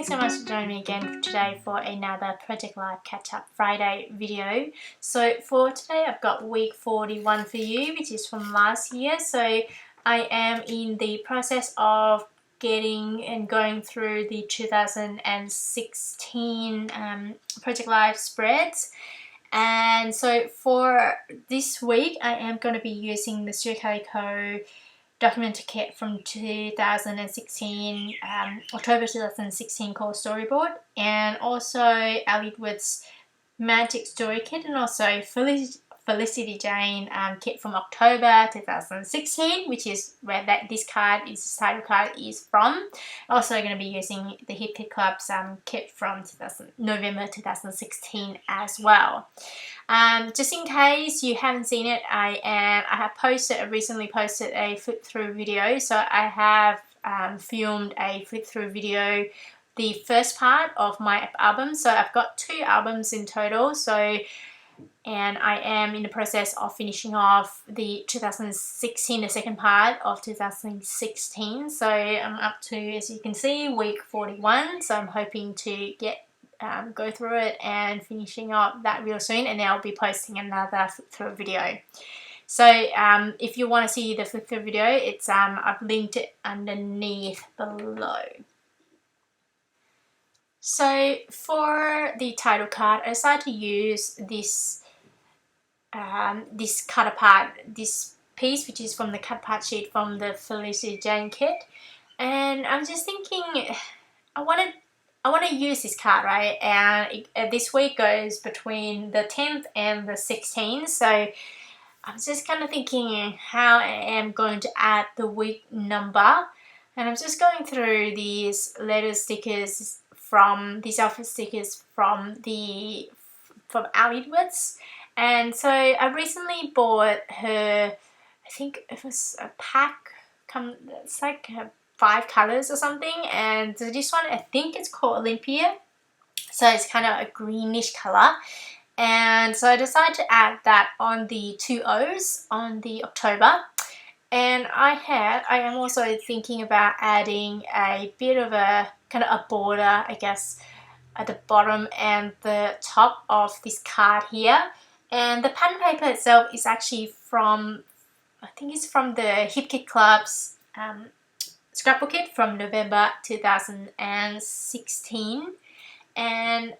thanks so much for joining me again today for another Project Life Catch-Up Friday video. So for today I've got week 41 for you, which is from last year. So I am in the process of getting and going through the 2016 Project Life spreads. And so for this week I am going to be using the Studio Calico Documenter kit from 2016, October 2016 called Storyboard, and also Elliotwood's Magic Story Kit, and also Felicity Jane kit from October 2016, which is where this title card is from. Also going to be using the Hip Kit Club's kit from November 2016 as well. Just in case you haven't seen it, I recently posted a flip through video. So I have filmed a flip through video, the first part of my album. So I've got 2 albums in total. And I am in the process of finishing off the 2016, the second part of 2016. So I'm up to, as you can see, week 41. So I'm hoping to go through it and finishing up that real soon, and then I'll be posting another flip through video. So if you want to see the flip through video, it's I've linked it underneath below. So for the title card, I decided to use this this piece, which is from the cut apart sheet from the Felicity Jane kit, and I'm just thinking I want to use this card, right? And this week goes between the 10th and the 16th, so I'm just kind of thinking how I am going to add the week number, and I'm just going through these letter stickers these alphabet stickers from Elliotwood's. And so I recently bought her, I think it was a pack, it's like 5 colors or something, and this one I think it's called Olympia, so it's kind of a greenish color, and so I decided to add that on the 2 O's on the October. And I am also thinking about adding a bit of a kind of a border, I guess, at the bottom and the top of this card here. And the pattern paper itself is actually from, I think it's from the Hip Kit Club's scrapbook kit from November 2016. And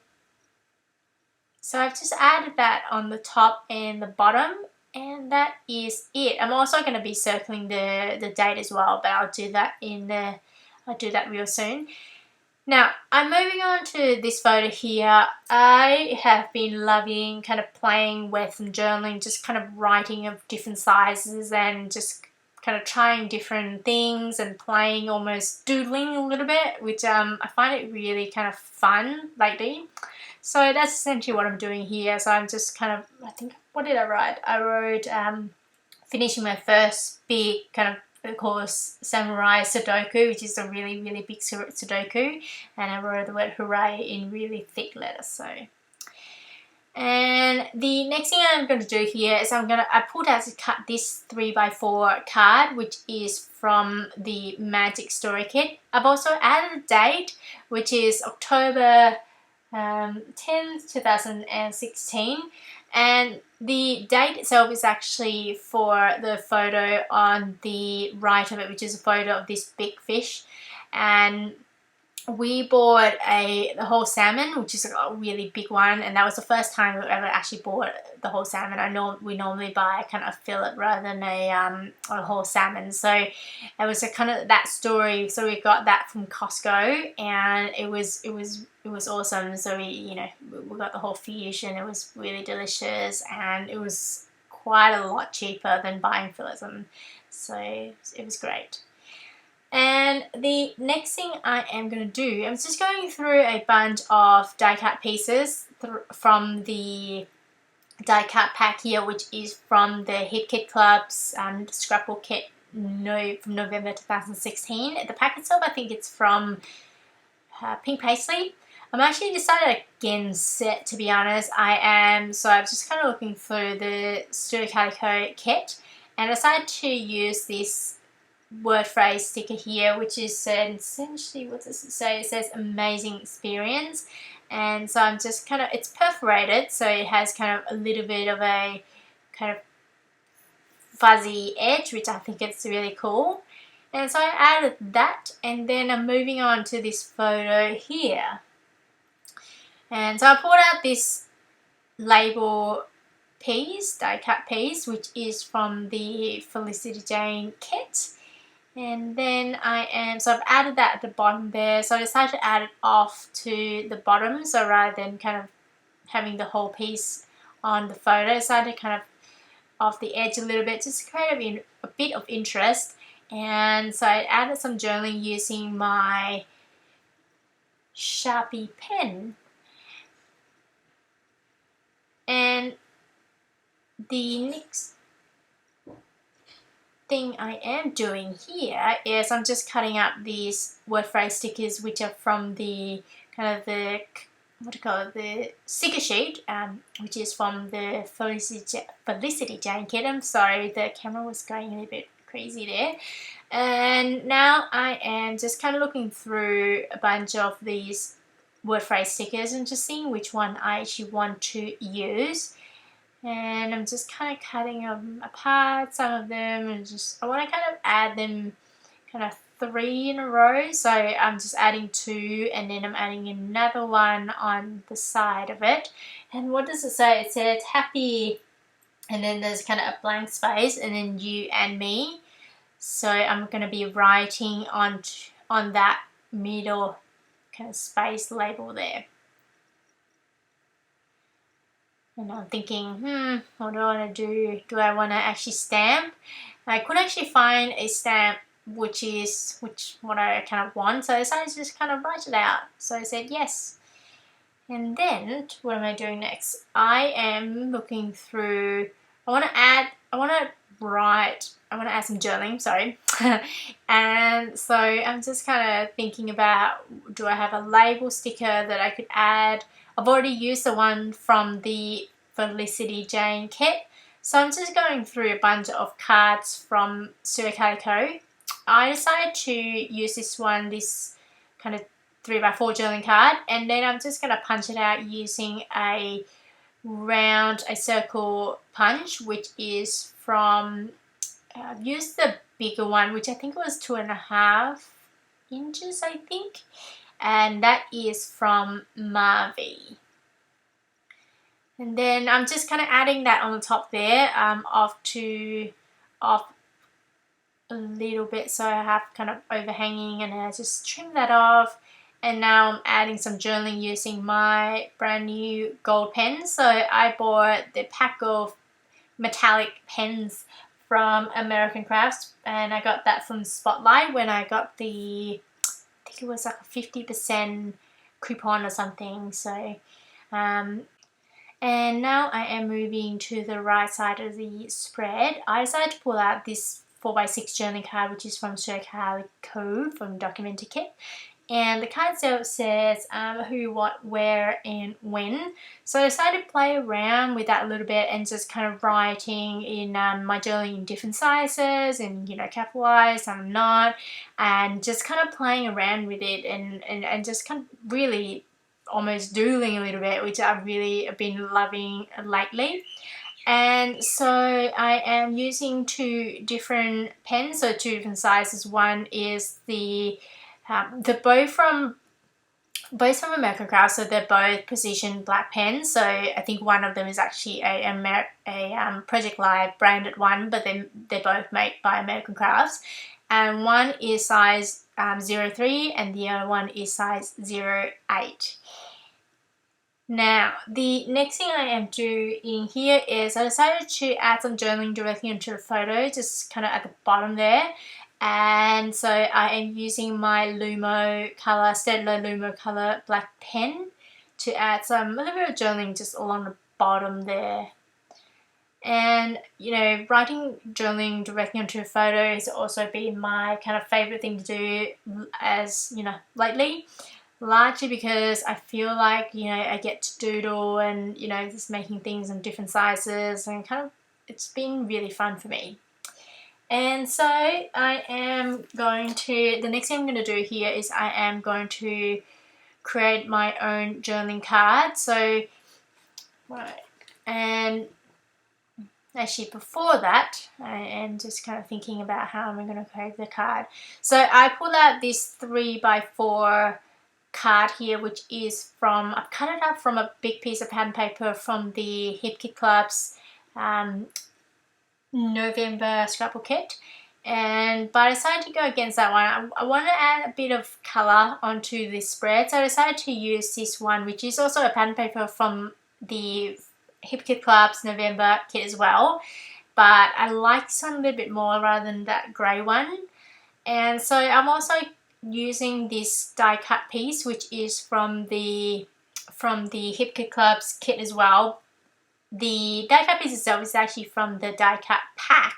so I've just added that on the top and the bottom, and that is it. I'm also going to be circling the date as well, but I'll do that real soon. Now, I'm moving on to this photo here. I have been loving kind of playing with and journaling, just kind of writing of different sizes and just kind of trying different things and playing, almost doodling a little bit, which I find it really kind of fun lately. So that's essentially what I'm doing here. So I'm just kind of, I think, what did I write? I wrote finishing my first big kind of course, Samurai Sudoku, which is a really, really big Sudoku, and I wrote the word hooray in really thick letters. So, and the next thing I'm going to do here is I pulled out to cut this 3x4 card, which is from the Magic Story Kit. I've also added a date, which is October 10th, 2016. And the date itself is actually for the photo on the right of it, which is a photo of this big fish. And we bought the whole salmon, which is a really big one, and that was the first time we ever actually bought the whole salmon. We normally buy kind of a fillet rather than a whole salmon. So it was a kind of that story. So we got that from Costco, and it was awesome. So we got the whole fish, and it was really delicious, and it was quite a lot cheaper than buying fillets, and so it was great. And the next thing I am going to do, I'm just going through a bunch of die cut pieces from the die cut pack here, which is from the Hip Kit Club's scrapbook kit from November 2016. The pack itself, I think it's from Pink Paisley. I'm actually decided against it, to be honest. So I'm just kind of looking through the Studio Calico kit, and I decided to use this word phrase sticker here, which is essentially, what does it say? It says amazing experience. And so I'm just kind of, it's perforated, so it has kind of a little bit of a kind of fuzzy edge, which I think it's really cool. And so I added that, and then I'm moving on to this photo here. And so I pulled out this label piece, die cut piece, which is from the Felicity Jane kit. And then so I've added that at the bottom there. So I decided to add it off to the bottom. So rather than kind of having the whole piece on the photo, I decided to kind of off the edge a little bit, just to create a bit of interest. And so I added some journaling using my Sharpie pen. And the next thing I am doing here is I'm just cutting up these word phrase stickers, which are from the kind of the, what do you call it, the sticker sheet, which is from the Felicity Jane kit. I'm sorry, the camera was going a little bit crazy there. And now I am just kind of looking through a bunch of these word phrase stickers and just seeing which one I actually want to use. And I'm just kind of cutting them apart, some of them, and I want to kind of add them kind of 3 in a row. So I'm just adding 2, and then I'm adding another one on the side of it. And what does it say? It says happy, and then there's kind of a blank space, and then you and me. So I'm going to be writing on that middle kind of space label there. And I'm thinking, what do I want to do? Do I want to actually stamp? I could actually find a stamp which what I kind of want, so I decided to just kind of write it out. So I said yes. And then what am I doing next? I am looking through, I want to add some journaling, sorry. And so I'm just kind of thinking about, do I have a label sticker that I could add? I've already used the one from the Felicity Jane kit. So I'm just going through a bunch of cards from Suricata Co. I decided to use this one, this kind of 3x4 journaling card, and then I'm just going to punch it out using a circle punch, which is from, I've used the bigger one, which I think was 2.5 inches, I think. And that is from Marvy. And then I'm just kind of adding that on the top there, off a little bit, so I have kind of overhanging, and I just trim that off. And now I'm adding some journaling using my brand new gold pens. So I bought the pack of metallic pens from American Crafts, and I got that from Spotlight when I got the, I think it was like a 50% coupon or something. So and now I am moving to the right side of the spread. I decided to pull out this 4x6 journaling card, which is from Suricata Co. from Documented Kit. And the card itself says who, what, where, and when. So I decided to play around with that a little bit and just kind of writing in my journaling in different sizes, and, you know, capitalized, some not, and just kind of playing around with it and just kind of really almost doodling a little bit, which I've really been loving lately. And so I am using 2 different pens, so 2 different sizes. One is both from American Crafts, so they're both precision black pens. So I think one of them is actually a Project Live branded one, but then they're both made by American Crafts. And one is size 03 and the other one is size 08. Now, the next thing I am doing here is I decided to add some journaling directly into the photo, just kind of at the bottom there. And so I am using my Staedtler Lumo Color black pen to add a little bit of journaling just along the bottom there. And, you know, writing journaling directly onto a photo has also been my kind of favorite thing to do, as, you know, lately. Largely because I feel like, you know, I get to doodle and, you know, just making things in different sizes, and kind of, it's been really fun for me. And so I am going to, the next thing I'm going to do here is I am going to create my own journaling card. So, right, and actually before that, I am just kind of thinking about how I'm going to create the card. So I pulled out this 3x4 card here, which is from, I've cut it up from a big piece of pattern paper from the Hip Kit Club's November scrapbook kit. But I decided to go against that one. I want to add a bit of colour onto this spread, so I decided to use this one, which is also a pattern paper from the Hip Kit Club's November kit as well, but I like this one a little bit more rather than that grey one. And so I'm also using this die cut piece, which is from the Hip Kit Club's kit as well. The die cut piece itself is actually from the die cut pack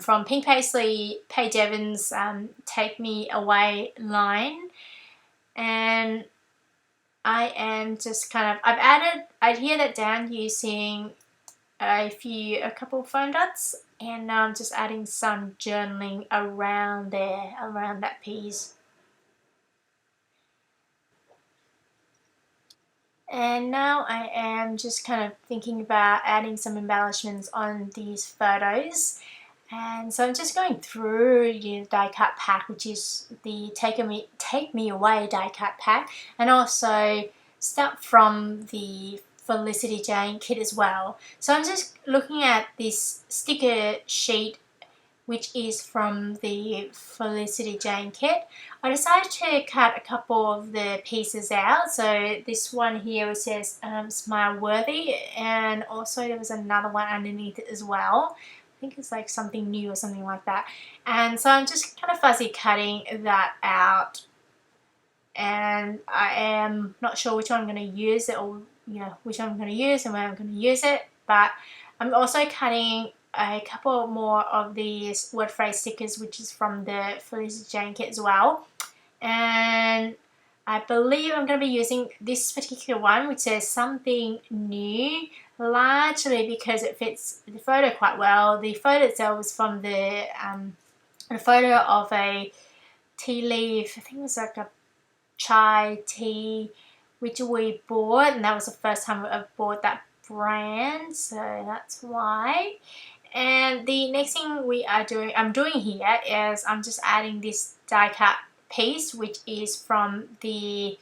from Pink Paisley, Paige Evans' Take Me Away line. And I am just kind of, I'd adhered that down using a couple of foam dots, and now I'm just adding some journaling around there, around that piece. And now I am just kind of thinking about adding some embellishments on these photos. And so I'm just going through the die cut pack, which is the Take Me Away die cut pack, and also stuff from the Felicity Jane kit as well. So I'm just looking at this sticker sheet, which is from the Felicity Jane kit. I decided to cut a couple of the pieces out. So this one here, it says Smile Worthy, and also there was another one underneath it as well. I think it's like something new or something like that. And so I'm just kind of fuzzy cutting that out, and I am not sure which one I'm going to use it, or which one I'm going to use and where I'm going to use it. But I'm also cutting a couple more of these word phrase stickers, which is from the Felicity Jane kit as well. And I believe I'm going to be using this particular one, which says Something New, largely because it fits the photo quite well. The photo itself was from the photo of a tea leaf, I think it was like a chai tea, which we bought, and that was the first time I've bought that brand, so that's why. And the next thing I'm doing here is I'm just adding this die cut piece, which is from the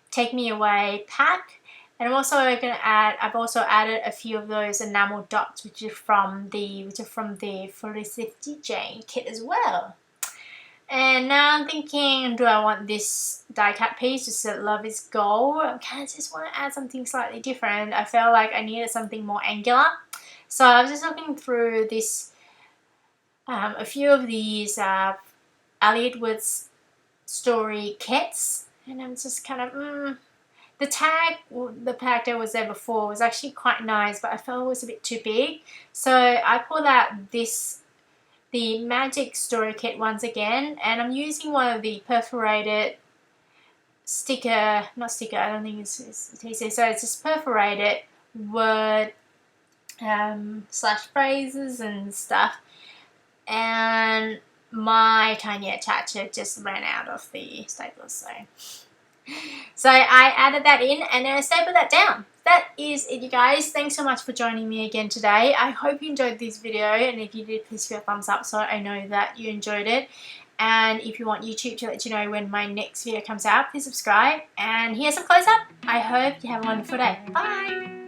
Take Me Away pack. And I'm also going to add, I've also added a few of those enamel dots, which are from the Felicity Jane kit as well. And now I'm thinking, do I want this die cut piece just so Love Is Gold? I kind of just want to add something slightly different. I felt like I needed something more angular. So I was just looking through this, a few of these Ali Edwards story kits, and I'm just kind of, the pack that was there before was actually quite nice, but I felt it was a bit too big. So I pulled out the Magic Story Kit once again, and I'm using one of the perforated I don't think it's TC, so it's just perforated word slash phrases and stuff. And my tiny attacher just ran out of the staples, so I added that in and then I stapled that down. That is it, you guys. Thanks so much for joining me again today. I hope you enjoyed this video, and if you did, please give it a thumbs up so I know that you enjoyed it. And if you want YouTube to let you know when my next video comes out, please subscribe. And here's some close up. I hope you have a wonderful day. Bye!